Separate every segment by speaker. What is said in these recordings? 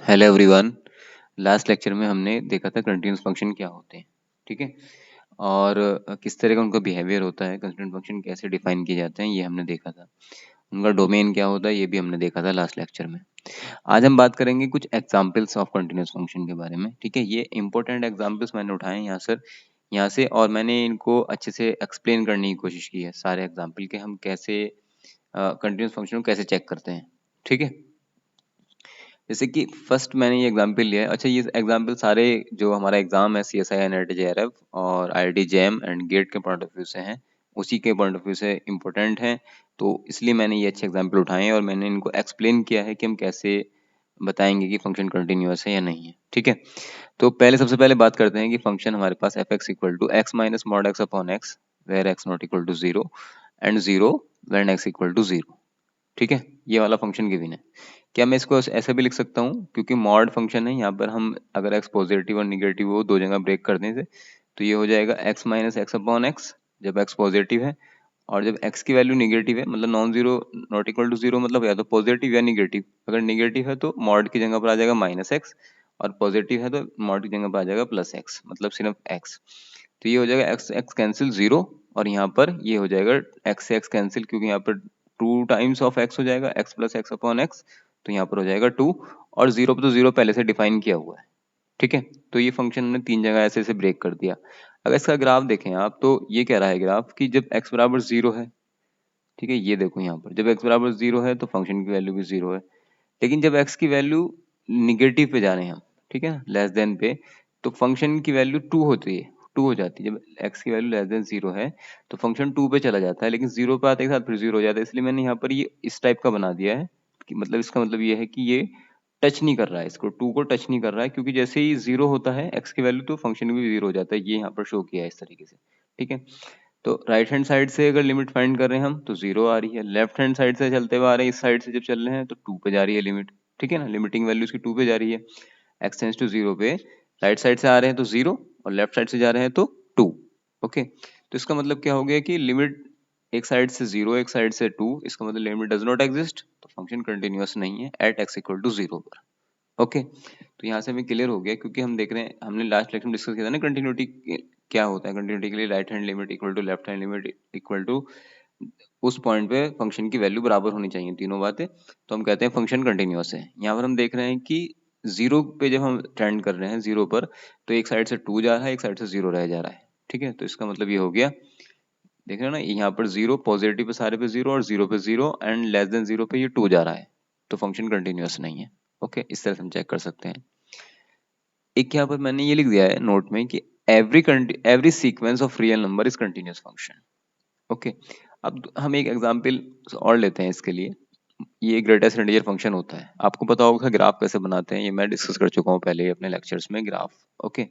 Speaker 1: Hello everyone. Last lecture में हमने देखा था कंटीन्यूअस फंक्शन क्या होते हैं, ठीक है। और किस तरह का उनका बिहेवियर होता है, कंटीन्यूअस फंक्शन कैसे डिफाइन किए जाते हैं ये हमने देखा था। उनका डोमेन क्या होता है ये भी हमने देखा था लास्ट लेक्चर में। आज हम बात करेंगे कुछ एग्जांपल्स ऑफ कंटीन्यूअस फंक्शन के बारे में, ठीक है। ये इंपॉर्टेंट एग्जांपल्स मैंने उठाए हैं यहाँ से और मैंने इनको अच्छे से एक्सप्लेन करने की कोशिश की है, सारे एग्जाम्पल के हम कैसे कंटीन्यूअस फंक्शन को कैसे चेक करते हैं, ठीक है। जैसे कि फर्स्ट मैंने ये एग्जांपल लिया है। अच्छा, ये एग्जांपल सारे जो हमारा एग्जाम है CSI NET JRF और IIT JAM एंड गेट के पॉइंट ऑफ व्यू से हैं, उसी के पॉइंट ऑफ व्यू से इम्पोर्टेंट हैं, तो इसलिए मैंने ये अच्छे एग्जांपल उठाए हैं और मैंने इनको एक्सप्लेन किया है कि हम कैसे बताएंगे कि फंक्शन कंटिन्यूअस है या नहीं है, ठीक है। तो सबसे पहले बात करते हैं कि फंक्शन हमारे पास f(x) equal to x minus mod x upon x where x not equal to 0 and 0 when x equal to 0, ठीक है। ये वाला फंक्शन गिवन है। क्या मैं इसको ऐसे भी लिख सकता हूँ, क्योंकि मॉड फंक्शन है यहाँ पर, हम अगर एक्स पॉजिटिव और निगेटिव हो दो जगह ब्रेक कर दें तो ये हो जाएगा x minus x upon x जब x पॉजिटिव है, और जब x की वैल्यू निगेटिव है मतलब non zero not equal to zero, मतलब या तो पॉजिटिव या निगेटिव। अगर निगेटिव है तो मॉड की जगह पर आ जाएगा माइनस एक्स, और पॉजिटिव है तो मॉड की जगह पर आ जाएगा प्लस एक्स, मतलब सिर्फ x। तो ये हो जाएगा एक्स एक्स कैंसिल 0, और यहाँ पर ये हो जाएगा x से x कैंसिल, क्योंकि यहाँ पर 2 टाइम्स ऑफ x हो जाएगा, x plus x upon x, तो यहाँ पर हो जाएगा 2, और 0 पर तो 0 पहले से डिफाइन किया हुआ है, ठीक है। तो ये फंक्शन हमने 3 जगह ऐसे ऐसे ब्रेक कर दिया। अगर इसका ग्राफ देखें आप, तो ये कह रहा है ग्राफ कि जब x बराबर 0 है, ठीक है, ये देखो यहाँ पर जब x बराबर 0 है तो फंक्शन की वैल्यू भी 0 है। लेकिन जब x की वैल्यू निगेटिव पे जा रहे हैं हम, ठीक है, लेस देन पे, तो फंक्शन की वैल्यू 2 होती है, 2 हो जाती है। जब x की वैल्यू लेस देन 0 है तो फंक्शन 2 पे चला जाता है, लेकिन 0 पे आते के साथ फिर 0 हो जाता है। इसलिए मैंने यहाँ पर ये इस टाइप का बना दिया है कि मतलब इसका मतलब ये है कि ये टच नहीं कर रहा है, इसको 2 को टच नहीं कर रहा है, क्योंकि जैसे ही 0 होता है x की वैल्यू तो फंक्शन भी 0 हो जाता है। ये यहाँ पर शो किया है इस तरीके से, ठीक है। तो राइट हैंड साइड से अगर लिमिट फाइंड कर रहे हैं हम तो 0 आ रही है, लेफ्ट हैंड साइड से चलते हुए आ रहे हैं, इस साइड से जब चल रहे हैं तो 2 पे जा रही है लिमिट, ठीक है ना। लिमिटिंग वैल्यू इसकी 2 पे जा रही है, x टेंड्स टू 0 पे राइट साइड से आ रहे हैं तो 0, और लेफ्ट साइड से जा रहे हैं तो 2। ओके, तो इसका मतलब क्या हो गया कि लिमिट एक साइड से 0 एक साइड से 2, इसका मतलब लिमिट डज नॉट एग्जिस्ट, तो फंक्शन कंटिन्यूअस नहीं है एट x इक्वल टू 0 पर। ओके, तो यहाँ से हमें क्लियर हो गया, क्योंकि हम देख रहे हैं, हमने लास्ट लेक्चर में डिस्कस किया था ना कंटिन्यूटी क्या होता है। कंटिन्यूटी के लिए right hand limit equal to left hand limit equal to उस पॉइंट पे फंक्शन की वैल्यू बराबर होनी चाहिए, तीनों बातें, तो हम कहते हैं फंक्शन कंटिन्यूअस है। यहाँ पर हम देख रहे हैं कि 0 पे जब हम ट्रेंड कर रहे हैं 0 पर, तो एक साइड से 2 जा रहा है, एक साइड से 0 रह जा रहा है, ठीक है। तो इसका मतलब ये हो गया, देख रहे हो ना, यहाँ पर 0 पॉजिटिव पे सारे पे 0 और 0 पे 0 एंड लेस देन 0 पे ये 2 जा रहा है, तो फंक्शन कंटिन्यूअस नहीं है। ओके, इस तरह से हम चेक कर सकते हैं। एक यहाँ पर मैंने ये लिख दिया है नोट में कि every sequence of real number is continuous function. Okay, अब हम एक एग्जांपल और लेते हैं इसके लिए। ये ग्रेटेस्ट इंटीजर फंक्शन होता है, आपको पता होगा ग्राफ कैसे बनाते हैं, ये मैं डिस्कस कर चुका हूँ पहले अपने लेक्चर्स में ग्राफ। ओके,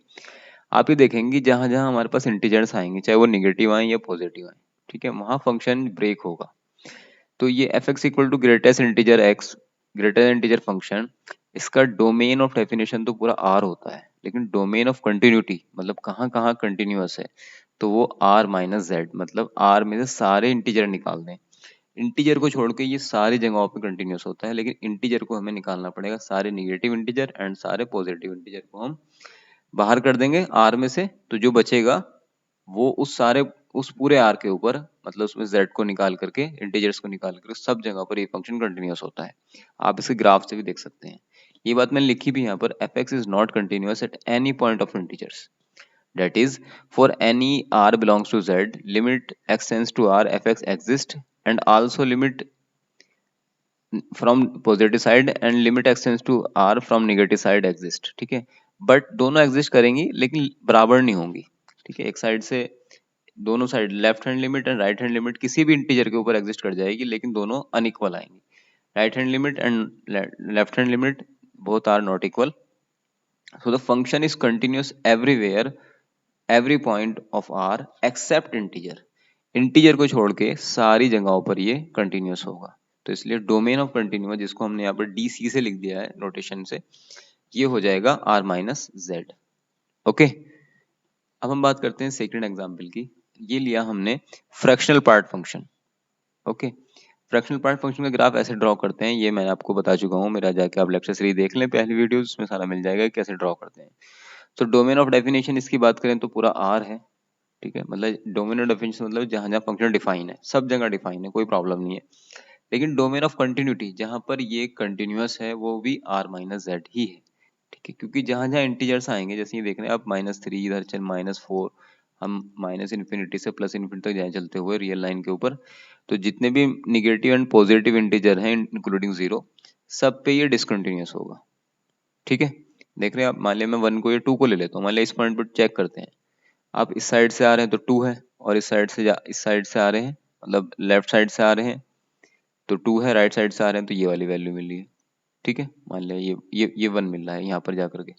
Speaker 1: आप ये देखेंगे जहां जहां हमारे पास इंटीजर्स आएंगे, चाहे वो निगेटिव आए या पॉजिटिव आए, ठीक है, वहां फंक्शन ब्रेक होगा। तो ये f(x) equal to greatest integer x, greatest integer function, इसका डोमेन ऑफ डेफिनेशन तो पूरा r होता है, लेकिन डोमेन ऑफ कंटिन्यूटी मतलब कहाँ कहाँ कंटिन्यूअस है, तो वो r माइनस जेड, मतलब r में से सारे इंटीजर निकाल दें। इंटीजर को छोड़ के ये सारी जगहों पे कंटिन्यूअस होता है, लेकिन इंटीजर को हमें निकालना पड़ेगा, सारे निगेटिव इंटीजर एंड सारे पॉजिटिव इंटीजर को हम बाहर कर देंगे r में से, तो जो बचेगा वो उस पूरे आर के ऊपर, मतलब उसमें z को निकाल करके, इंटीजर्स को निकाल करके सब जगह पर ये फंक्शन कंटिन्यूअस होता है। आप इसे ग्राफ से भी देख सकते हैं, ये बात मैंने लिखी भी यहाँ पर, f(x) is not continuous at any point of integers, that is for any r belongs to z, limit x tends to r f(x) exist and also limit from positive side and limit x tends to r from negative side exist, ठीक है। But दोनों exist करेंगी लेकिन बराबर नहीं होंगी, ठीक है। एक साइड से दोनों side left hand limit and right hand limit किसी भी इंटीजर के ऊपर एग्जिस्ट कर जाएगी, लेकिन दोनों अनइक्वल आएंगी। Right hand limit and left hand limit both are not equal, so the function is continuous everywhere every point of r except integer, integer को छोड़ के सारी जगहों पर ये कंटिन्यूअस होगा। तो इसलिए डोमेन ऑफ कंटिन्यूअस, जिसको हमने यहाँ पर डीसी से लिख दिया है नोटेशन से, ये हो जाएगा r माइनस जेड। ओके, अब हम बात करते हैं सेकंड एग्जांपल की। ये लिया हमने fractional part function. Okay, fractional part function का ग्राफ ऐसे ड्रॉ करते हैं, ये मैं आपको बता चुका हूँ, मेरा जाके आप लेक्चर 3 देख लें पहली वीडियो, उसमें सारा मिल जाएगा कि कैसे ड्रॉ करते हैं। तो डोमेन ऑफ डेफिनेशन इसकी बात करें तो पूरा आर है, ठीक है, मतलब डोमेन ऑफ डेफिनेशन मतलब जहाँ जहाँ फंक्शन डिफाइन है, सब जगह डिफाइन है, कोई प्रॉब्लम नहीं है। लेकिन डोमेन ऑफ कंटिन्यूटी जहाँ पर ये कंटिन्यूअस है वो भी आर माइनस जेड ही है, ठीक है, क्योंकि जहाँ जहाँ इंटीजर्स आएंगे, जैसे ये देख रहे हैं आप -3 इधर चल -4, हम माइनस इन्फिनिटी से प्लस इन्फिनिटी तक जाए चलते हुए रियल लाइन के ऊपर, तो जितने भी निगेटिव एंड पॉजिटिव इंटीजर हैं इंक्लूडिंग जीरो, सब पे ये डिसकंटिन्यूअस होगा, ठीक है। देख रहे हैं आप, मान लिया मैं 1 को या 2 को ले लेता हूँ, मान लिया इस पॉइंट पर चेक करते हैं, आप इस साइड से आ रहे हैं तो 2 है, और इस साइड से आ रहे हैं, मतलब लेफ्ट साइड से आ रहे हैं तो 2 है, राइट साइड से आ रहे हैं तो ये वाली वैल्यू मिल रही है, ठीक है। मान लिया ये 1 मिल रहा है यहाँ पर जाकर के,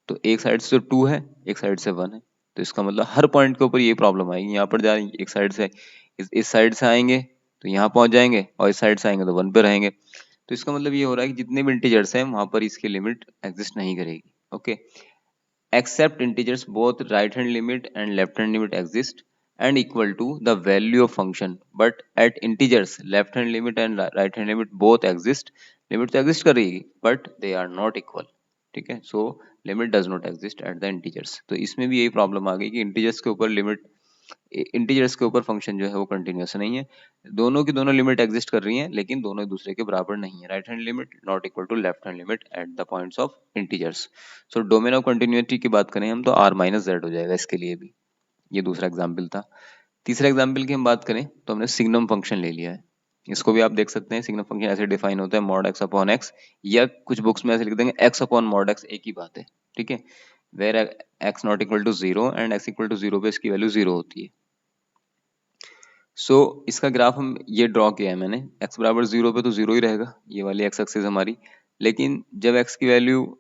Speaker 1: तो एक साइड से तो 2 है, एक साइड से 1 है, तो इसका मतलब हर पॉइंट के ऊपर ये प्रॉब्लम आएगी, यहाँ पर जा रही एक साइड से, इस साइड से आएंगे तो यहाँ पहुंच जाएंगे, और इस साइड से आएंगे तो 1 पे रहेंगे, तो इसका मतलब ये हो रहा है कि जितने भी इंटीजर्स हैं वहां पर इसकी लिमिट एग्जिस्ट नहीं करेगी, okay. Except integers, both right hand limit and left hand limit exist and equal to the value of function. But at integers, left hand limit and right hand limit both exist. Limit तो exist कर रही है, but they are not equal. ठीक है, so limit does not exist at the integers. तो इसमें भी यही प्रॉब्लम आ गई कि इंटीजर्स के ऊपर लिमिट, इंटीजर्स के ऊपर फंक्शन जो है वो कंटिन्यूअस नहीं है, दोनों की दोनों लिमिट एग्जिस्ट कर रही हैं लेकिन दोनों एक दूसरे के बराबर नहीं है, right hand limit not equal to left hand limit at the points of integers. So domain of continuity की बात करें हम तो आर माइनस जेड हो जाएगा इसके लिए भी। ये दूसरा एग्जाम्पल था। तीसरा एग्जाम्पल की हम बात करें तो हमने सिग्नम फंक्शन ले लिया है, इसको भी आप देख सकते हैं, सिग्नम फंक्शन ऐसे डिफाइन होता है मॉड एक्स अपॉन एक्स, या कुछ बुक्स में ऐसे लिख देंगे एक्स अपॉन मॉड एक्स, एक ही बात है, ठीक है, where x not equal to zero and x equal to zero पे इसकी वैल्यू जीरो होती है। इसका ग्राफ हम ये ड्रॉ किया है मैंने, x बराबर जीरो पे तो जीरो ही रहेगा, ये वाली x एक्सिस हमारी, लेकिन जब x की वैल्यू,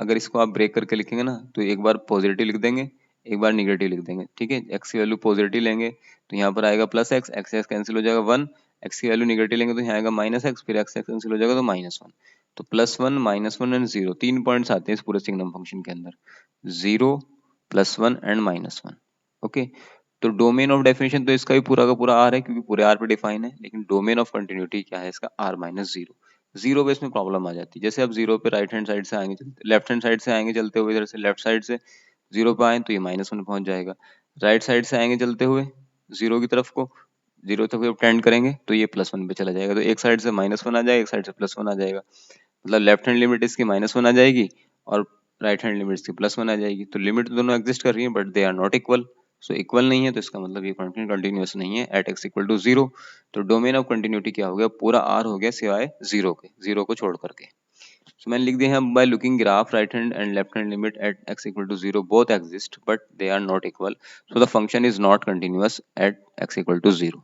Speaker 1: अगर इसको आप ब्रेक करके लिखेंगे ना तो एक बार पॉजिटिव लिख देंगे, एक बार निगेटिव लिख देंगे, ठीक है। x की वैल्यू पॉजिटिव लेंगे तो यहाँ पर आएगा प्लस एक्स, एक्स कैंसिल हो जाएगा 1, x की वैल्यू निगेटिव लेंगे तो यहाँ आएगा -x, फिर x कैंसिल हो जाएगा तो -1, तो +1 -1 एंड 0, 3 पॉइंट्स आते हैं इस पूरे सिग्नम फंक्शन के अंदर, 0 +1 एंड -1, ओके। तो डोमेन ऑफ डेफिनेशन तो इसका भी पूरा का पूरा आर है क्योंकि पूरे आर पे डिफाइन है, लेकिन डोमेन ऑफ कंटिन्यूटी क्या है इसका, आर माइनस जीरो। जीरो पे इसमें प्रॉब्लम आ जाती है, जैसे आप जीरो पे राइट हैंड साइड से आएंगे चलते, लेफ्ट हैंड साइड से आएंगे चलते हुए, इधर से लेफ्ट साइड से जीरो पे आए तो ये -1 पहुंच जाएगा, राइट साइड से आएंगे चलते हुए जीरो की तरफ को, जीरो तक टेंड करेंगे तो ये +1 पे चला जाएगा, तो एक साइड से -1 आ जाएगा, एक साइड से +1 आ जाएगा, मतलब लेफ्ट हैंड लिमिट इसकी -1 आ जाएगी और राइट हैंड लिमिट इसकी +1 आ जाएगी, तो लिमिट दोनों एग्जिस्ट कर रही है but they are not equal, so equal नहीं है तो इसका मतलब ये फंक्शन कंटिन्यूअस नहीं है at x equal to zero. तो डोमेन ऑफ कंटिन्यूटी क्या हो गया, पूरा r हो गया सिवाय जीरो के, जीरो को छोड़ करके। सो मैंने लिख दिया है, by looking graph right hand and left hand limit at x equal to zero both exist but they are not equal, so the function is not continuous at x equal to zero,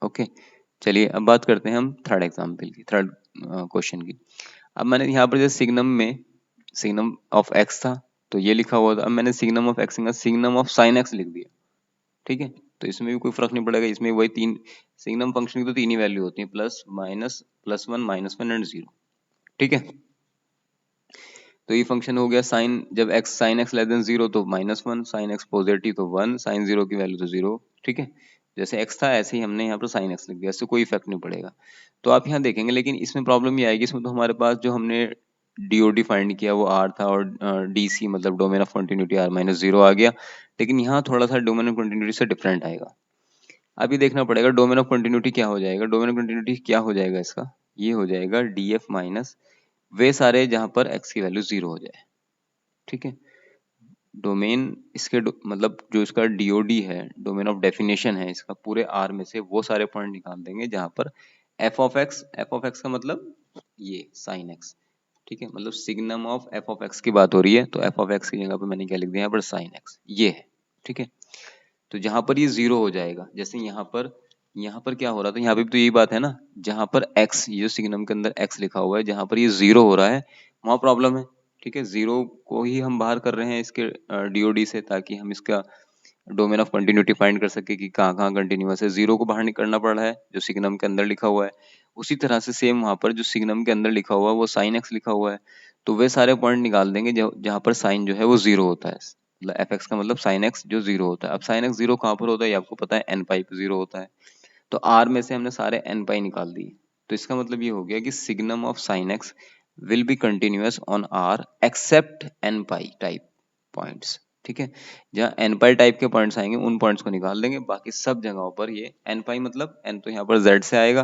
Speaker 1: okay. चलिए अब बात करते हैं हम third example की, third question की। अब मैंने यहाँ पर जैसे सिग्नम में सिग्नम ऑफ एक्स था तो ये लिखा हुआ था, अब मैंने signum of x signum of sine x लिख दिया, ठीक है। तो इसमें भी कोई फर्क नहीं पड़ेगा, इसमें वही तीन सिग्नम फंक्शन की तो तीन ही वैल्यू होती है, प्लस माइनस +1 -1 एंड 0, ठीक है। तो ये फंक्शन हो गया साइन, जब x sine x less then 0 तो -1, साइन एक्स पॉजिटिव तो 1, साइन 0 की वैल्यू तो 0, ठीक है। जैसे x था ऐसे ही हमने यहाँ पर साइन एक्स लिख दिया, इससे कोई इफेक्ट नहीं पड़ेगा। तो आप यहाँ देखेंगे, लेकिन इसमें प्रॉब्लम ये आएगी, इसमें तो हमारे पास जो हमने डीओडी फाइंड किया वो r था, और डीसी मतलब डोमेन ऑफ कंटिन्यूटी r-0 आ गया, लेकिन यहाँ थोड़ा सा डोमेन ऑफ कंटिन्यूटी से डिफरेंट आएगा। अभी देखना पड़ेगा डोमेन ऑफ कंटिन्यूटी क्या हो जाएगा, डोमेन ऑफ कंटिन्यूटी क्या हो जाएगा इसका, ये हो जाएगा df माइनस वे सारे जहां पर x की वैल्यू 0 हो जाए, ठीक है। डोमेन इसके मतलब जो इसका डीओडी है, डोमेन ऑफ डेफिनेशन है इसका, पूरे आर में से वो सारे पॉइंट निकाल देंगे जहां पर एफ ऑफ एक्स का मतलब ये साइन एक्स, ठीक है, मतलब signum of F of x की बात हो रही है तो एफ ऑफ एक्स की जगह पे मैंने क्या लिख दिया यहाँ पर साइन एक्स, ये है, ठीक है। तो जहां पर ये 0 हो जाएगा, जैसे यहाँ पर क्या हो रहा था, यहाँ पे भी तो यही बात है ना, जहां पर x, ये जो सिग्नम के अंदर x लिखा हुआ है, जहां पर ये 0 हो रहा है वहां प्रॉब्लम है, ठीक है। 0 को ही हम बाहर कर रहे हैं इसके डीओडी से, ताकि हम इसका डोमेन ऑफ कंटिन्यूटी फाइंड कर सके कि कहाँ कहाँ कंटिन्यूअस है, 0 को बाहर निकलना पड़ रहा है जो सिग्नम के अंदर लिखा हुआ है। उसी तरह से सेम वहां पर जो सिग्नम के अंदर लिखा हुआ है वो साइन एक्स लिखा हुआ है, तो वे सारे पॉइंट निकाल देंगे जहां पर साइन जो है वो 0 होता है, मतलब एफ एक्स का मतलब साइन एक्स जो 0 होता है। अब साइन एक्स 0 कहाँ पर होता है ये आपको पता है, एन पाई पे 0 होता है, तो आर में से हमने सारे एन पाई निकाल दिए। तो इसका मतलब ये हो गया कि signum of sine x will be continuous on R except n pi type points. ठीक है, जहाँ एन पाई टाइप के पॉइंट्स आएंगे उन पॉइंट्स को निकाल देंगे, बाकी सब जगहों पर ये एन पाई मतलब एन तो यहाँ पर जेड से आएगा,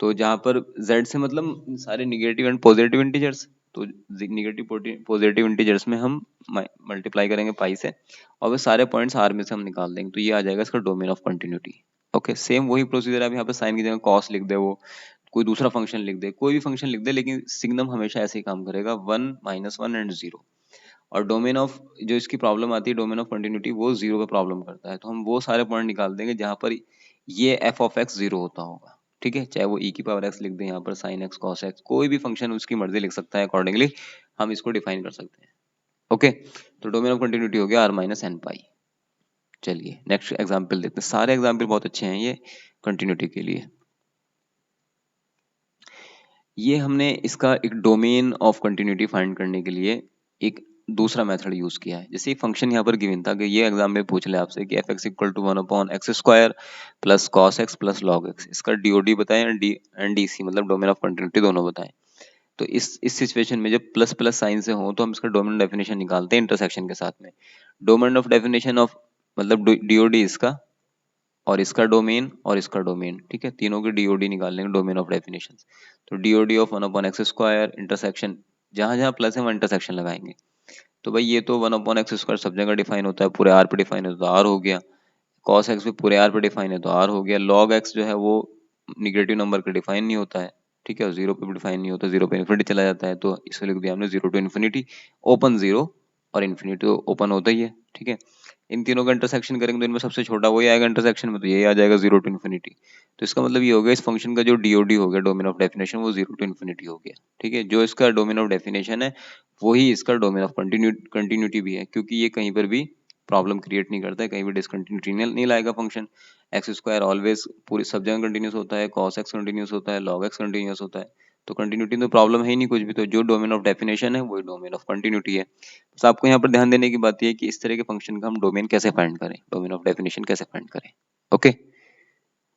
Speaker 1: तो जहाँ पर z से मतलब सारे निगेटिव एंड पॉजिटिव इंटीजर्स, तो निगेटिव पॉजिटिव इंटीजर्स में हम मल्टीप्लाई करेंगे पाई से, और वो सारे पॉइंट्स आर में से हम निकाल देंगे, तो ये आ जाएगा इसका domain of continuity. Okay, same वही प्रोसीजर आप यहाँ पे साइन की जगह कॉस लिख दे, वो कोई दूसरा फंक्शन लिख दे, कोई भी फंक्शन लिख दे, लेकिन सिग्नम हमेशा ऐसे ही काम करेगा, 1 -1 एंड 0। और डोमेन ऑफ जो इसकी प्रॉब्लम आती है डोमेन ऑफ कंटिन्यूटी, वो 0 पे प्रॉब्लम करता है, तो हम वो सारे पॉइंट निकाल देंगे जहां पर ये एफ ऑफ एक्स 0 होता होगा। ठीक है, चाहे वो ई की पावर एक्स लिख दें, यहाँ पर साइन एक्स कॉस एक्स, कोई भी फंक्शन उसकी मर्जी लिख सकता है, अकॉर्डिंगली हम इसको डिफाइन कर सकते हैं। ओके, तो डोमेन ऑफ कंटिन्यूटी हो गया आर माइनस एन पाई। चलिए नेक्स्ट एग्जाम्पल देखते हैं, सारे एग्जाम्पल बहुत अच्छे हैं ये कंटिन्यूटी के लिए। ये हमने इसका एक डोमेन ऑफ कंटिन्यूटी फाइंड करने के लिए एक दूसरा मेथड यूज किया है। जैसे फंक्शन यहाँ पर गिवन था कि ये एग्जाम में पूछ ले आपसे कि f x equal to 1/x² plus cos x plus log x, इसका डीओडी बताएं एंड डीसी मतलब डोमेन ऑफ कंटिन्यूटी दोनों बताएं। तो इस सिचुएशन में जब प्लस प्लस साइन से हो तो हम इसका डोमेन डेफिनेशन निकालते हैं इंटरसेक्शन के साथ में। डोमेन ऑफ डेफिनेशन ऑफ मतलब डीओडी इसका, और इसका डोमेन और इसका डोमेन, ठीक है, तीनों के डीओडी निकाल लेंगे, डोमेन ऑफ डेफिनेशन। तो डीओडी ऑफ 1/x² इंटरसेक्शन, जहां जहां प्लस है वहां इंटरसेक्शन लगाएंगे। तो भाई ये तो 1/x² सब जगह डिफाइन होता है, पूरे आर पे डिफाइन है तो आर हो गया, कॉस एक्स भी पूरे आर पे डिफाइन है तो आर हो गया, लॉग एक्स जो है वो निगेटिव नंबर का डिफाइन नहीं होता है, ठीक है, जीरो पे भी डिफाइन नहीं होता, जीरो पे इन्फिनिटी चला जाता है, तो इसको लिख दिया हमने 0 to इन्फिनिटी, ओपन 0 और इन्फिनिटी तो ओपन होता ही है। ठीक है, इन तीनों का इंटरसेक्शन करेंगे तो इनमें सबसे छोटा वही आएगा इंटरसेक्शन में, तो यही आ जाएगा 0 to इन्फिनिटी। तो इसका मतलब ये हो गया इस फंक्शन का जो डीओडी हो गया डोमेन ऑफ डेफिनेशन वो 0 to इन्फिनिटी हो गया। ठीक है, जो इसका डोमेन ऑफ डेफिनेशन है वही इसका डोमेन ऑफ कंटिन्यूटी भी है, क्योंकि ये कहीं पर भी प्रॉब्लम क्रिएट नहीं करता है, कहीं भी डिसकंटिन्यूटी नहीं लाएगा फंक्शन। एक्स स्क्वायर ऑलवेज पूरी सब जगह कंटिन्यूस होता है, कॉस एक्स कंटिन्यूस होता है, लॉग एक्स कंटिन्यूस होता है, तो कंटिन्यूटी तो प्रॉब्लम है ही नहीं कुछ भी, तो जो डोमेन ऑफ डेफिनेशन है वही डोमेन ऑफ कंटिन्यूटी है। बस आपको यहाँ पर ध्यान देने की बात यह है कि इस तरह के फंक्शन का हम डोमेन कैसे फाइंड करें, डोमेन ऑफ डेफिनेशन कैसे फाइंड करें। ओके,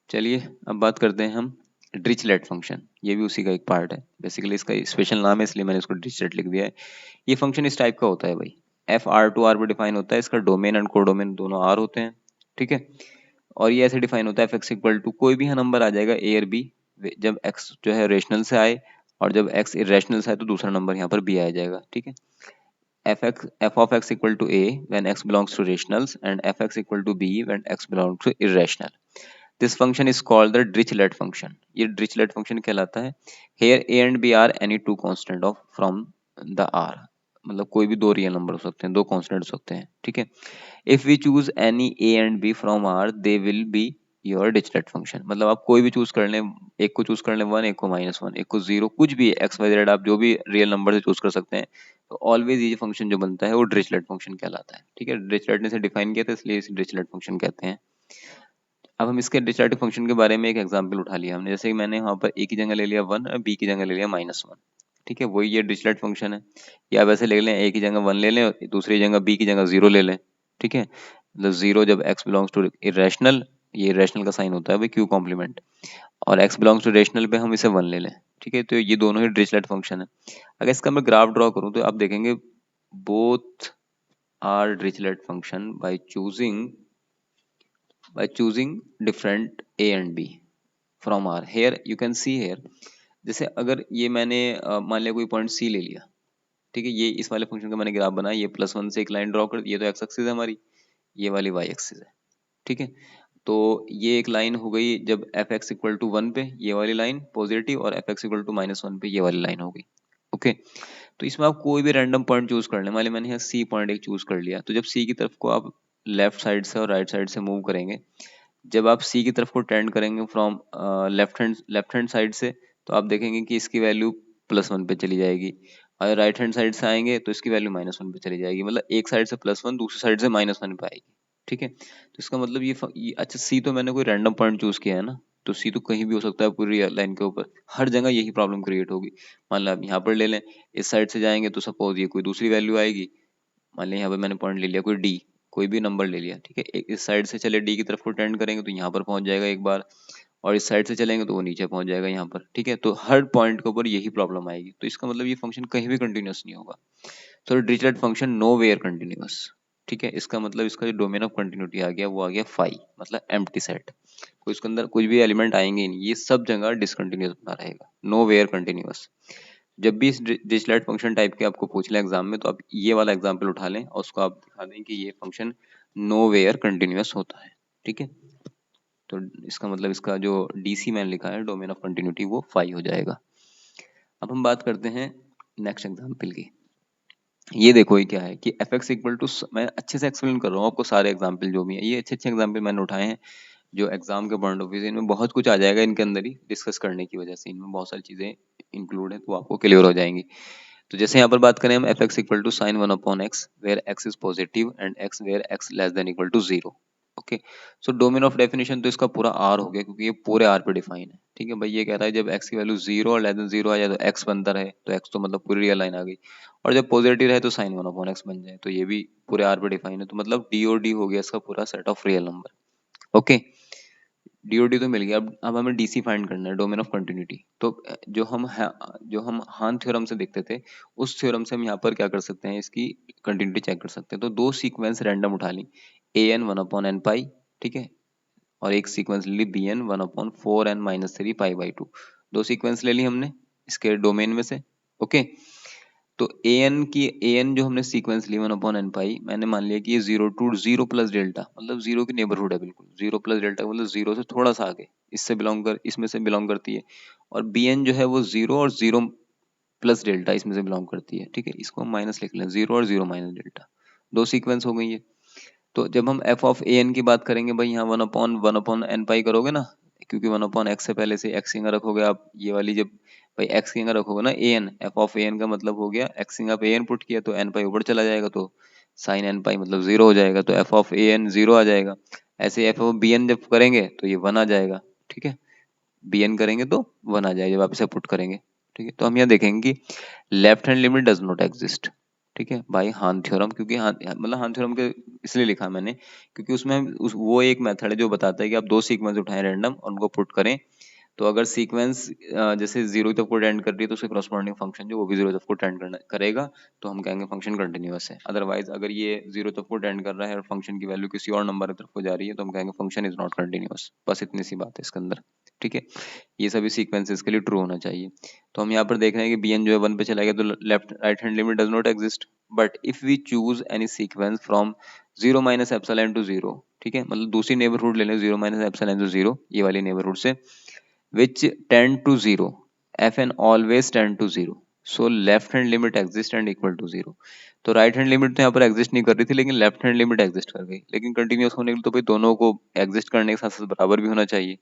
Speaker 1: चलिए अब बात करते हैं हम डिरिचलेट फंक्शन, ये भी उसी का एक पार्ट है, बेसिकली इसका स्पेशल नाम है इसलिए मैंने इसको डिरिचलेट लिख दिया है। ये फंक्शन इस टाइप का होता है भाई, एफ आर टू आर पे डिफाइन होता है, इसका डोमेन एंड कोडोमेन दोनों आर होते हैं। ठीक है, और ये ऐसे डिफाइन होता है एफ एक्स इक्वल टू कोई भी यहाँ नंबर आ जाएगा ए और बी, जब एक्स जो है रेशनल से आए और जब एक्स इरेशनल से आए तो दूसरा नंबर यहाँ पर बी आ जाएगा। ठीक है, f of x equal to a when x belongs to rationals and fx equal to b when x belongs to irrational. This function is called the Dirichlet function. ये Dirichlet function कहलाता है। Here a and b are any two constant of from the R. मतलब कोई भी दो real number हो सकते हैं, दो कांस्टेंट हो सकते हैं। ठीक है, if we choose any a and b from R they will be your Dirichlet function. मतलब आप कोई भी चूज कर लें, एक को चूज कर लें 1, एक को -1, एक को 0, कुछ भी एक्स वाई जेड आप जो भी रियल नंबर से चूज कर सकते हैं, तो ऑलवेज ये फंक्शन जो बनता है वो डिरिचलेट फंक्शन कहलाता है। ठीक है, डिरिचलेट ने इसे डिफाइन किया था इसलिए इसे डिरिचलेट फंक्शन कहते हैं। अब हम इसके डिरिचलेट फंक्शन के बारे में एक एग्जांपल उठा लिया हमने, जैसे कि मैंने वहाँ पर ए की जगह ले लिया 1 और बी की जगह ले लिया -1। ठीक है, वही ये डिरिचलेट फंक्शन है। या वैसे ले लें, ए की जगह 1 ले लें और दूसरी जगह बी की जगह 0 ले लें। ठीक है, मतलब 0 जब x बिलोंग्स टू इरेशनल, ये इरेशनल का साइन होता है भाई क्यू कॉम्प्लीमेंट, और x बिलोंग्स टू रेशनल पे हम इसे 1 ले लें। ठीक है, तो ये दोनों ही डिरिचलेट फंक्शन है। अगर इसका मैं ग्राफ ड्रॉ करूँ तो आप देखेंगे both are Dirichlet function by choosing different a and b from R. Here you can see here, जैसे अगर ये मैंने मान लिया कोई पॉइंट C ले लिया, ठीक है, ये इस वाले फंक्शन का मैंने ग्राफ बनाया, ये +1 से एक लाइन ड्रॉ कर, ये तो एक्स एक्सिस है हमारी, ये वाली वाई एक्सिस है। ठीक है, तो ये एक लाइन हो गई जब एफ एक्स इक्वल टू 1 पे ये वाली लाइन पॉजिटिव, और एफ एक्स इक्वल टू -1 पे ये वाली लाइन हो गई। ओके, तो इसमें आप कोई भी रैंडम पॉइंट चूज कर लें, मान लिया मैंने यहाँ सी पॉइंट एक चूज कर लिया, तो जब सी की तरफ को आप लेफ्ट साइड से और राइट साइड से मूव करेंगे, जब आप सी की तरफ को टेंड करेंगे फ्रॉम लेफ्ट हैंड साइड से, तो आप देखेंगे कि इसकी वैल्यू +1 पे चली जाएगी, और राइट हैंड साइड से आएंगे तो इसकी वैल्यू -1 पे चली जाएगी, मतलब एक साइड से +1 दूसरी साइड से -1 पे आएगी। ठीक है, तो इसका मतलब ये अच्छा सी तो मैंने कोई रैंडम पॉइंट चूज किया है ना, तो सी तो कहीं भी हो सकता है पूरी लाइन के ऊपर, हर जगह यही प्रॉब्लम क्रिएट होगी। मान लो आप यहाँ पर ले लें, इस साइड से जाएंगे तो सपोज ये कोई दूसरी वैल्यू आएगी, मान लिया यहाँ पे मैंने पॉइंट ले लिया कोई डी, कोई भी नंबर ले लिया, ठीक है, इस साइड से चले डी की तरफ को टेंड करेंगे तो यहाँ पर पहुंच जाएगा एक बार, और इस साइड से चलेंगे तो वो नीचे पहुंच जाएगा यहाँ पर, ठीक है। तो हर पॉइंट के ऊपर यही प्रॉब्लम आएगी, तो इसका मतलब ये फंक्शन कहीं भी कंटिन्यूस नहीं होगा। तो Dirichlet function nowhere continuous, ठीक है। इसका मतलब इसका जो डोमेन ऑफ कंटिन्यूटी आ गया वो आ गया फाई, मतलब एम्प्टी सेट, कोई इसके अंदर कुछ भी एलिमेंट आएंगे ही नहीं, ये सब जगह डिसकंटिन्यूस बना रहेगा, नो वेयर कंटिन्यूस। जब भी इस डिरिचलेट फंक्शन टाइप के आपको पूछ लें एग्जाम में, तो आप ये वाला एग्जाम्पल उठा लें और उसको आप दिखा दें कि ये फंक्शन नो वेयर कंटिन्यूस होता है, ठीक है। तो इसका मतलब इसका जो डीसी मैंने लिखा है डोमेन ऑफ कंटिन्यूटी वो फाई हो जाएगा। अब हम बात करते हैं नेक्स्ट एग्जाम्पल की। ये देखो ये क्या है कि एफ एक्स इक्वल टू, मैं अच्छे से एक्सप्लेन कर रहा हूँ आपको सारे एग्जाम्पल जो भी है, ये अच्छे अच्छे एग्जाम्पल मैंने उठाए हैं जो एग्जाम के पॉइंट ऑफ व्यू से, इनमें बहुत कुछ आ जाएगा इनके अंदर ही डिस्कस करने की वजह से, इनमें बहुत सारी चीजें इंक्लूड है तो आपको क्लियर हो जाएंगी। तो जैसे यहाँ पर बात करें हम f x equal to sine one upon x where x is positive and x where x less than equal to zero. Okay, so domain of definition तो इसका पूरा आर हो गया क्योंकि ये पूरे आर पे डिफाइन है, ठीक है भाई। ये कह रहा है जब एक्स की वैल्यू जीरो और लेस देन जीरो आ जाए तो एक्स बनता रहे, तो एक्स तो मतलब पूरी रियल लाइन आ गई, और जब पॉजिटिव रहे तो साइन वन अपॉन एक्स बन जाए, तो ये भी पूरे आर पे डिफाइन है, तो मतलब डी और डी हो गया इसका पूरा set of real number. Okay, DoD तो मिल गया। अब हमें डीसी फाइंड करना है, डोमेन ऑफ कंटिन्यूटी। तो जो हम हान थ्योरम से देखते थे, उस थ्योरम से हम यहाँ पर क्या कर सकते हैं, इसकी कंटिन्यूटी चेक कर सकते हैं। तो दो सीक्वेंस रैंडम उठा ली, A N one upon N pi, ठीक है, और एक सीक्वेंस ले ली B N one upon four N minus three pi by two. दो सीक्वेंस ले ली हमने इसके डोमेन में से। ओके, तो ए एन जो हमने सीक्वेंस ली वन अपॉन एन पाई, मैंने मान लिया कि ये zero to zero plus delta, मतलब जीरो की नेबरहुड है बिल्कुल, जीरो प्लस डेल्टा मतलब जीरो से थोड़ा सा आगे, इसमें से बिलोंग करती है। और बी एन जो है वो जीरो और जीरो प्लस डेल्टा इसमें से बिलोंग करती है, ठीक है। इसको हम माइनस लिख लें, जीरो और जीरो माइनस डेल्टा, दो सीक्वेंस हो गई है। तो जब हम एफ ऑफ ए एन की बात करेंगे भाई, यहाँ वन अपॉन एन पाई करोगे ना, क्योंकि वन अपॉन एक्स से पहले से एक्स यहाँ रखोगे आप, ये वाली जब भाई एक्स यहाँ रखोगे ना A N, F of A N का मतलब हो गया एक्स यहाँ पे ए एन पुट किया तो एन पाई ऊपर चला जाएगा, तो साइन एन पाई मतलब जीरो हो जाएगा, तो F of A N zero आ जाएगा। ऐसे एफ ऑफ बी एन जब करेंगे तो ये वन आ जाएगा, ठीक है, बी एन करेंगे तो वन आ जाएगा जब आप इसे पुट करेंगे, ठीक है। तो हम यहाँ देखेंगे कि left hand limit does not exist, ठीक है भाई, हान थ्योरम, क्योंकि हान मतलब हान थ्योरम के इसलिए लिखा मैंने क्योंकि उसमें वो एक मेथड है जो बताता है कि आप दो सीक्वेंस उठाएं रैंडम और उनको पुट करें, तो अगर सीक्वेंस जैसे जीरो तक को टेंड कर रही है तो उसके करस्पॉन्डिंग फंक्शन जो वो भी जीरो तक को टेंड करना करेगा, तो हम कहेंगे फंक्शन कंटिन्यूअस है। अदरवाइज अगर ये जीरो तक को टेंड कर रहा है और फंक्शन की वैल्यू किसी और नंबर की तरफ को जा रही है तो हम कहेंगे फंक्शन इज नॉट कंटिन्यूअस। बस इतनी सी बात है इसके अंदर, ठीक है। ये सभी सीक्वेंसेस के लिए ट्रू होना चाहिए। तो हम यहाँ पर देख रहे हैं कि बी एन जो है वन पे चला गया, तो left right hand limit does not exist, but if we choose any sequence from zero minus epsilon to zero, ठीक है, मतलब दूसरी नेबरहुड ले लें zero minus epsilon to zero, ये वाली नेबरहुड से, which tend to zero, fn always tend to zero, so left hand limit exist and equal to zero। तो राइट हैंड लिमिट तो यहाँ पर एग्जिस्ट नहीं कर रही थी लेकिन लेफ्ट हैंड लिमिट एग्जिस्ट कर गई, लेकिन कंटिन्यूअस होने के लिए तो भाई दोनों को एग्जिस्ट करने के साथ साथ बराबर भी होना चाहिए।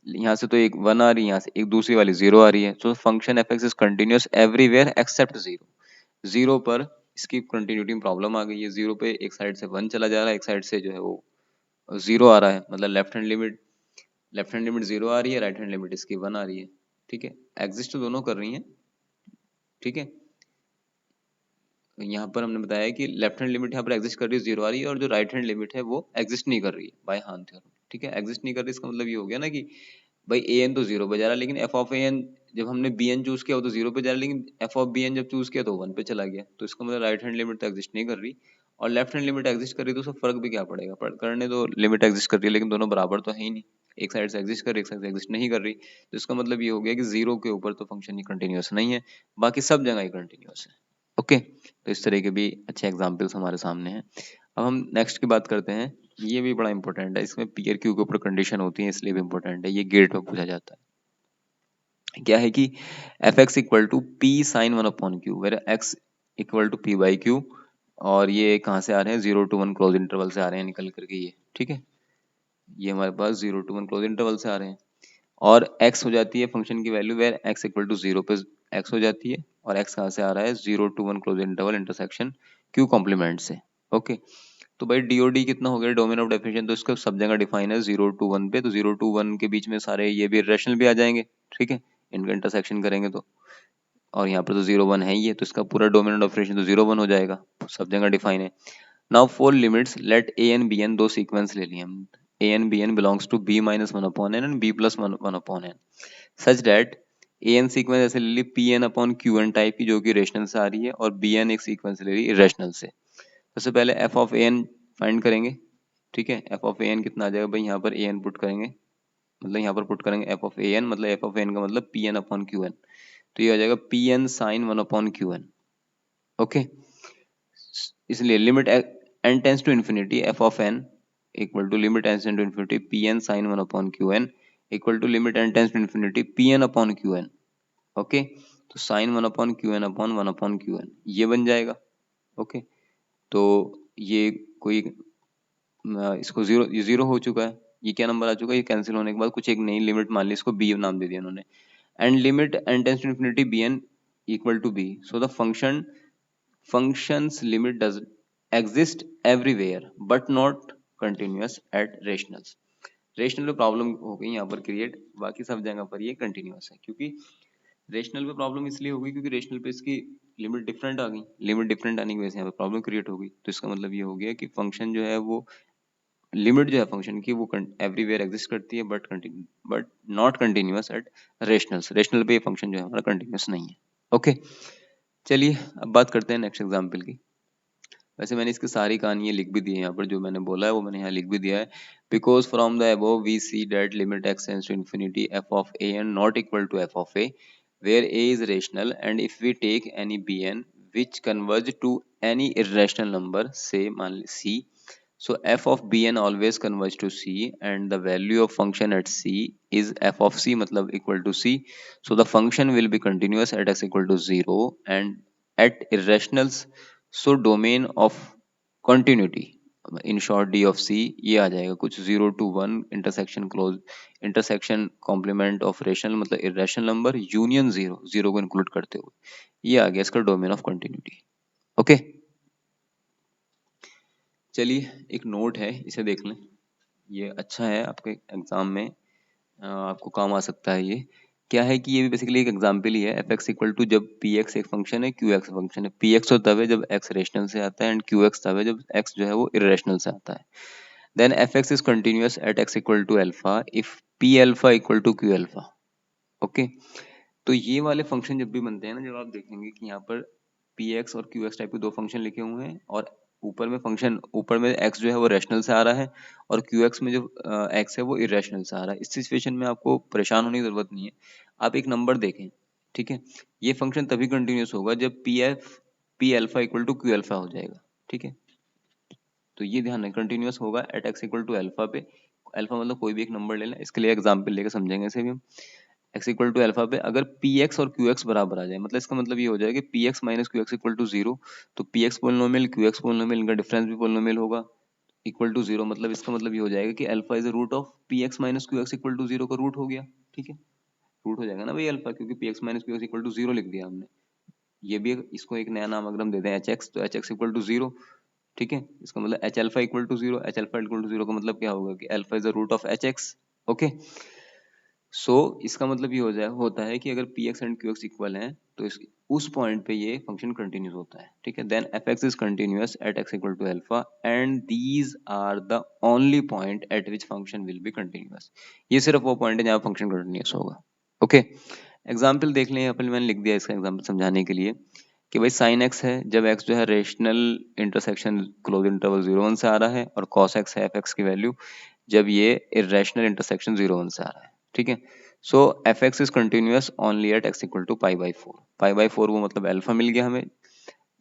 Speaker 1: यहाँ से तो एक वन आ रही है, यहाँ से एक दूसरी वाली जीरो आ रही है, तो function F x is continuous everywhere except zero. Zero पर इसकी कंटिन्यूटी में प्रॉब्लम आ गई है, जीरो पे एक साइड से वन चला जा रहा है, एक साइड से जो है वो जीरो आ रहा है, मतलब लेफ्ट हैंड लिमिट जीरो आ रही है, राइट हैंड लिमिट इसकी वन आ रही है, ठीक है। एग्जिस्ट तो दोनों कर रही हैं, ठीक है। यहाँ पर हमने बताया कि लेफ्ट हैंड लिमिट यहाँ पर एग्जिस्ट कर रही है, जीरो आ रही है, और जो राइट हैंड लिमिट है वो एग्जिस्ट नहीं कर रही है बाय हान थ्योरम, ठीक है। एग्जिस्ट नहीं कर रही, इसका मतलब ये हो गया ना कि भाई ए एन तो जीरो पे जा रहा है, लेकिन एफ ऑफ ए एन जब हमने बी एन चूज किया वो तो जीरो पे जा रहा है, लेकिन एफ ऑफ बी एन जब चूज किया तो वन पे चला गया, तो इसका मतलब राइट हैंड लिमिट तो एग्जिस्ट नहीं कर रही, और लेफ्ट हैंड लिमिट एग्जिस्ट कर रही, तो उसका फर्क भी क्या पड़ेगा, करने तो लिमिट एग्जिस्ट कर रही है लेकिन दोनों बराबर तो है ही नहीं, एक साइड से एग्जिस्ट कर रही है, एक साइड से एग्जिस्ट नहीं कर रही, तो इसका मतलब ये हो गया कि जीरो के ऊपर तो फंक्शन ही कंटिन्यूअस नहीं है, बाकी सब जगह ही कंटिन्यूअस है। ओके, तो इस तरह के भी अच्छे एग्जाम्पल्स हमारे सामने हैं। अब हम नेक्स्ट की बात करते हैं, ये भी बड़ा इंपॉर्टेंट है, इसमें पी आर क्यू के ऊपर कंडीशन होती है इसलिए भी इंपॉर्टेंट है, ये गेट में पूछा जाता है। क्या है कि f x equal to p sine one upon q where x equal to p by q, और ये कहाँ से आ रहे हैं, zero to one close interval से आ रहे हैं निकल करके ये, ठीक है। ये हमारे पास zero to one close interval से आ रहे हैं, और x हो जाती है फंक्शन की value where x equal to zero पे x हो जाती है, और x कहाँ से आ रहा है, zero to one close interval intersection q complement से। ओके, तो भाई डीओडी कितना हो गया, डोमेन ऑफ डेफिनेशन, तो इसका सब जगह डिफाइन है जीरो टू वन पे, तो जीरो टू वन के बीच में सारे ये भी रेशनल भी आ जाएंगे, ठीक है, इनका इंटरसेक्शन करेंगे तो, और यहाँ पर तो जीरो वन है ही है, तो इसका पूरा डोमेन ऑफ डेफिनेशन तो जीरो वन हो जाएगा, सब जगह डिफाइन है। Now for limits let A N B N, दो सीक्वेंस ले लिए हम, A N B N belongs to B minus one upon N and B plus one upon N such that A N sequence ऐसे ले ली P N upon Q N type की जो कि रेशनल से आ रही है और बी एन एक सीक्वेंस ले रही है इरेशनल से। सबसे पहले f of A n find करेंगे। ठीक है, एफ ऑफ ए एन कितना आ जाएगा भाई, यहाँ पर ए एन पुट करेंगे, मतलब यहाँ पर पुट करेंगे एफ ऑफ ए एन, मतलब एफ ऑफ एन का मतलब P N upon Q N, तो ये आ जाएगा P N sine one upon Q N. Okay, इसलिए limit N tends to infinity F of N equal to limit N tends to infinity P N sine one upon Q N equal to limit N tends to infinity P N upon Q N. Okay, तो sine one upon Q N ये बन जाएगा। Okay, तो ये कोई इसको zero, ये zero हो चुका है, ये क्या नंबर आ चुका है, ये कैंसिल होने के बाद कुछ एक नई लिमिट मान ली, इसको बी नाम दे दिया उन्होंने, and limit N tends to infinity b n equal to b, so the function's limit does exist everywhere but not continuous at rationals। Rational पे प्रॉब्लम हो गई यहाँ पर क्रिएट, बाकी सब जगह पर ये कंटिन्यूअस है, क्योंकि रेशनल पे प्रॉब्लम इसलिए हो गई क्योंकि रेशनल पे इसकी लिमिट डिफरेंट आ गई, लिमिट डिफरेंट आने की वजह से यहाँ पे प्रॉब्लम क्रिएट हो गई। तो इसका मतलब ये हो गया कि फंक्शन जो है वो लिमिट जो है फंक्शन की वो एवरीवेयर एग्जिस्ट करती है but not continuous at rationals. Rational पे ये फंक्शन जो है हमारा कंटिन्यूअस नहीं है। ओके, चलिए अब बात करते हैं नेक्स्ट एग्जाम्पल की। वैसे मैंने इसकी सारी कहानियाँ लिख भी दी है यहाँ पर, जो मैंने बोला है वो मैंने यहाँ लिख भी दिया है। Because from the above we see that limit x tends to infinity F of A n not equal to f of a where a is rational and if we take any b n which converge to any irrational number से मान ली सी, so f of bn always converge to c and the value of function at c is f of c मतलब equal to c, so the function will be continuous at x equal to 0 and at irrationals, so domain of continuity in short d of c ये आ जाएगा कुछ 0 to 1 intersection close intersection complement of rational मतलब irrational number union 0 0 को include करते हुए ये आ गया इसका domain of continuity। ओके, चलिए एक नोट है इसे देख लें, ये अच्छा है आपके एग्जाम में, आपको काम आ सकता है। ये क्या है कि ये भी बेसिकली एक एग्जाम्पल ही है। एफ एक्स इक्वल टू जब पी एक्स एक फंक्शन है, क्यू एक्स फंक्शन है, पी एक्स तो तब है जब एक्स रेशनल से आता है एंड क्यू एक्स तब है जब एक्स जो है वो इरेशनल से आता है। Then f x is continuous at x equal to alpha if p alpha equal to q alpha. Okay, तो ये वाले फंक्शन जब भी बनते हैं ना, जब आप देखेंगे कि यहाँ पर पी एक्स और क्यू एक्स टाइप के दो फंक्शन लिखे हुए हैं और ऊपर में फंक्शन, ऊपर में एक्स जो है वो रैशनल से आ रहा है और क्यू एक्स में जो एक्स है वो इरेशनल से आ रहा है, इस सिचुएशन में आपको परेशान होने की जरूरत नहीं है। आप एक नंबर देखें, ठीक है, ये फंक्शन तभी कंटिन्यूस होगा जब p alpha equal to q alpha हो जाएगा। ठीक है, तो ये ध्यान रखें कंटिन्यूस होगा at x equal to alpha पे, अल्फा मतलब कोई भी एक नंबर ले लें, इसके लिए एग्जाम्पल लेकर समझेंगे इसे भी हम। एक्स इक्वल टू अल्फा पे अगर पी एक्स और क्यू एक्स बराबर आ जाए, मतलब इसका मतलब ये हो जाएगा कि P x minus Q x equal to zero, तो P X polynomial Q X polynomial इनका डिफरेंस भी पोलिनोमियल होगा इक्वल टू जीरो, मतलब इसका मतलब ये हो जाएगा कि alpha is root of P x minus Q x equal to zero का रूट हो गया। ठीक है, रूट हो जाएगा ना भाई अल्फा, क्योंकि p x minus Q x equal to zero लिख दिया हमने। ये भी इसको एक नया नाम अगर हम दे दें एच एक्स, तो H X equal to zero. ठीक है, इसका मतलब H alpha equal to zero, H alpha equal to zero का मतलब क्या होगा कि alpha is the root of H X. Okay, so इसका मतलब ये हो जाए होता है कि अगर P X and Q x equal हैं तो उस पॉइंट पे ये फंक्शन कंटिन्यूस होता है। ठीक है, then f x is continuous at x equal to alpha and these are the only point at which function will be continuous. ये सिर्फ वो पॉइंट है जहाँ फंक्शन कंटिन्यूस होगा। ओके, एग्जाम्पल देख लें, यहाँ पर मैंने लिख दिया इसका एग्जाम्पल समझाने के लिए कि भाई साइन एक्स है जब एक्स जो है रेशनल इंटरसेक्शन क्लोज इंटरवल 0 1 से आ रहा है, और कॉस एक्स है एफ एक्स की वैल्यू जब ये इरेशनल इंटरसेक्शन 0 1 से आ रहा है। ठीक है, so F x is continuous only at x equal to pi by four. Pi by four वो मतलब अल्फा मिल गया हमें,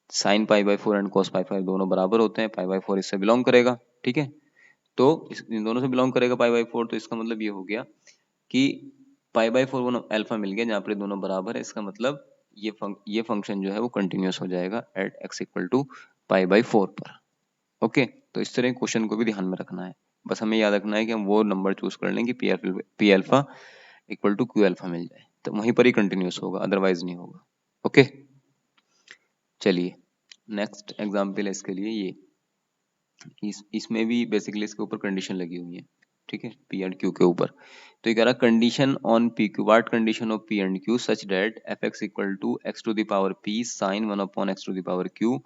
Speaker 1: sine pi by four and cos pi five दोनों बराबर होते हैं, पाई बाई फोर इससे बिलोंग करेगा। ठीक है, तो इन दोनों से बिलोंग करेगा पाई बाई फोर, तो इसका मतलब ये हो गया कि पाई बाई फोर वो अल्फा मिल गया जहाँ पर दोनों बराबर है, इसका मतलब ये फंक्शन जो है वो कंटिन्यूस हो जाएगा at x equal to pi by four पर। ओके, तो इस तरह क्वेश्चन को भी ध्यान में रखना है, बस हमें याद रखना है कि हम वो नंबर चूज कर लें कि P alpha equal to Q alpha मिल जाए, तो वहीं पर ही कंटिन्यूस होगा, अदरवाइज नहीं होगा। ओके, चलिए नेक्स्ट एग्जाम्पल है इसके लिए ये, इसमें भी बेसिकली इसके ऊपर कंडीशन लगी हुई है। ठीक है, पी एंड क्यू के ऊपर, तो ये कह रहा condition on P Q, what condition of P and Q such that F x equal to X to the power P sine one upon X to the power Q,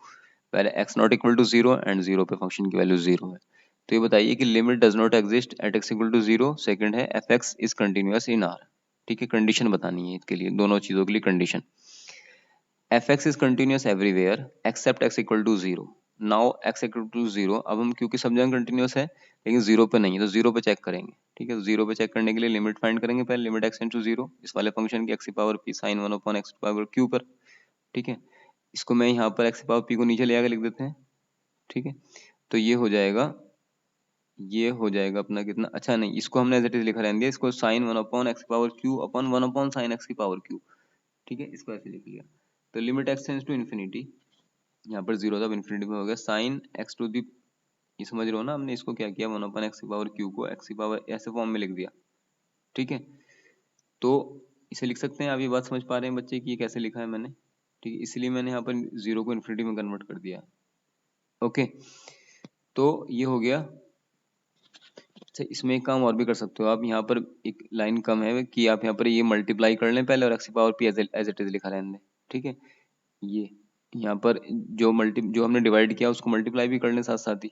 Speaker 1: पहले X not equal to zero and zero पे function की value zero है, तो ये बताइए कि limit does not exist at x equal to zero, second है F x is continuous in R. ठीक है, कंडीशन बतानी है इसके लिए, दोनों चीजों के लिए condition. F x is continuous everywhere except x equal to zero. Now x equal to zero, अब हम क्योंकि सब जगह कंटिन्यूअस है लेकिन जीरो पे नहीं है, तो जीरो पे चेक करेंगे। ठीक है, तो जीरो पे चेक करने के लिए लिमिट फाइंड करेंगे पहले, limit x tends to zero इस वाले फंक्शन की एक्स की power P sine one upon x की पावर क्यू पर। ठीक है, इसको मैं यहाँ पर एक्स की पावर पी को नीचे ले आकर लिख देते हैं। ठीक है, तो ये हो जाएगा अपना कितना, अच्छा नहीं, इसको हमने एज इट इज लिखा रहने दिया, इसको साइन वन अपॉन एक्स की power q upon one upon sine x की पावर क्यू। ठीक है, इसको ऐसे लिख लिया। तो limit x tends to infinity, यहाँ पर जीरो था, अब इन्फिनिटी में हो गया साइन एक्स टू दी, ये समझ रहे हो ना, हमने इसको क्या किया, वन अपन एक्स की पावर क्यू को एक्स की पावर ऐसे फॉर्म में लिख दिया। ठीक है, तो इसे लिख सकते हैं, आप ये बात समझ पा रहे हैं बच्चे कि ये कैसे लिखा है मैंने। ठीक है, इसलिए मैंने यहाँ पर जीरो को इन्फिनिटी में कन्वर्ट कर दिया। ओके, तो ये हो गया। अच्छा, इसमें एक काम और भी कर सकते हो आप, यहाँ पर एक लाइन कम है कि आप यहाँ पर ये मल्टीप्लाई कर लें पहले और एक्स की power p as it is लिखा रहने दें। ठीक है, ये यहाँ पर जो हमने डिवाइड किया उसको मल्टीप्लाई भी कर लें साथ साथ ही।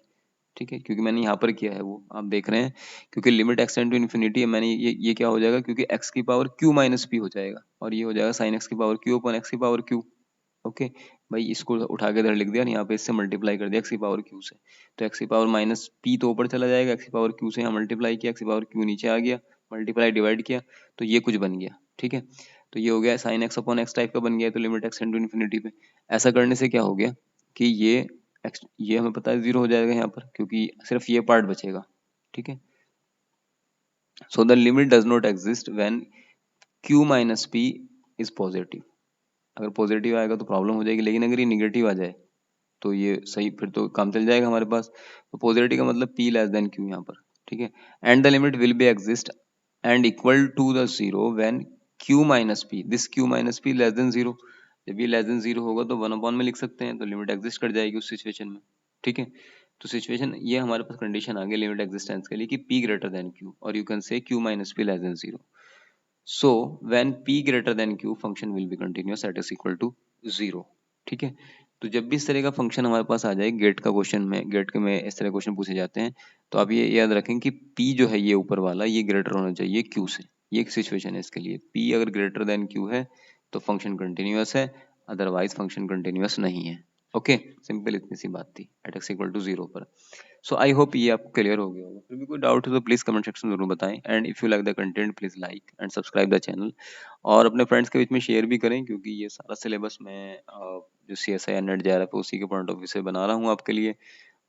Speaker 1: ठीक है, क्योंकि मैंने यहाँ पर किया है वो आप देख रहे हैं, क्योंकि limit x tend to infinity है, मैंने ये क्या हो जाएगा, क्योंकि एक्स की पावर क्यू माइनस पी हो जाएगा और ये हो जाएगा साइन एक्स की पावर क्यू अपॉन एक्स की पावर क्यू। ओके भाई, इसको उठा के इधर लिख दिया और यहाँ पे इससे मल्टीप्लाई कर दिया एक्स की पावर क्यू से, तो एक्स की पावर माइनस पी तो ऊपर चला जाएगा, एक्स की पावर क्यू से यहाँ मल्टीप्लाई किया, एक्स की पावर क्यू नीचे आ गया, मल्टीप्लाई डिवाइड किया, तो ये कुछ बन गया। ठीक है, तो ये हो गया sine x upon x type का बन गया, तो limit x tend to infinity पे। ऐसा करने से क्या हो गया कि ये हमें पता है जीरो हो जाएगा यहाँ पर, क्योंकि सिर्फ ये पार्ट बचेगा। ठीक है, so the limit does not exist when q minus P is positive. अगर पॉजिटिव आएगा तो प्रॉब्लम हो जाएगी, लेकिन अगर ये निगेटिव आ जाए तो ये सही, फिर तो काम चल जाएगा हमारे पास। तो पॉजिटिव का मतलब p लेस देन q यहाँ पर। ठीक है, and the limit will be exist and equal to the zero when q minus p, this q minus p less than zero. जब ये लेस देन जीरो होगा तो वन अपॉन में लिख सकते हैं, तो लिमिट एग्जिस्ट कर जाएगी उस सिचुएशन में। ठीक है, तो सिचुएशन ये हमारे पास कंडीशन आ गई लिमिट एग्जिस्टेंस के लिए कि p ग्रेटर देन q, और you can say q minus p less than zero. So when p greater than q function will be continuous at is equal to zero. ठीक है, तो जब भी इस तरह का फंक्शन हमारे पास आ जाए, गेट का क्वेश्चन में, गेट के में इस तरह क्वेश्चन पूछे जाते हैं, तो आप ये याद रखें कि p जो है ये ऊपर वाला ये ग्रेटर होना चाहिए q से। ये एक सिचुएशन है इसके लिए, p अगर ग्रेटर देन q है तो फंक्शन कंटिन्यूअस है, अदरवाइज फंक्शन कंटिन्यूअस नहीं है। ओके, सिंपल इतनी सी बात थी at x equal to zero पर। सो आई होप ये आपको क्लियर हो गया होगा। फिर भी कोई डाउट हो तो प्लीज कमेंट सेक्शन में जरूर बताएं, and if you like the content please like and subscribe the channel, और अपने फ्रेंड्स के बीच में शेयर भी करें, क्योंकि ये सारा सिलेबस मैं जो C S I NET J R F उसी के पॉइंट ऑफ व्यू से बना रहा हूँ आपके लिए,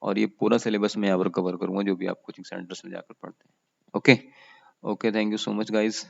Speaker 1: और ये पूरा सिलेबस मैं यहाँ पर कवर करूँगा जो भी आप कोचिंग सेंटर्स में जाकर पढ़ते हैं। Okay, okay, thank you so much guys.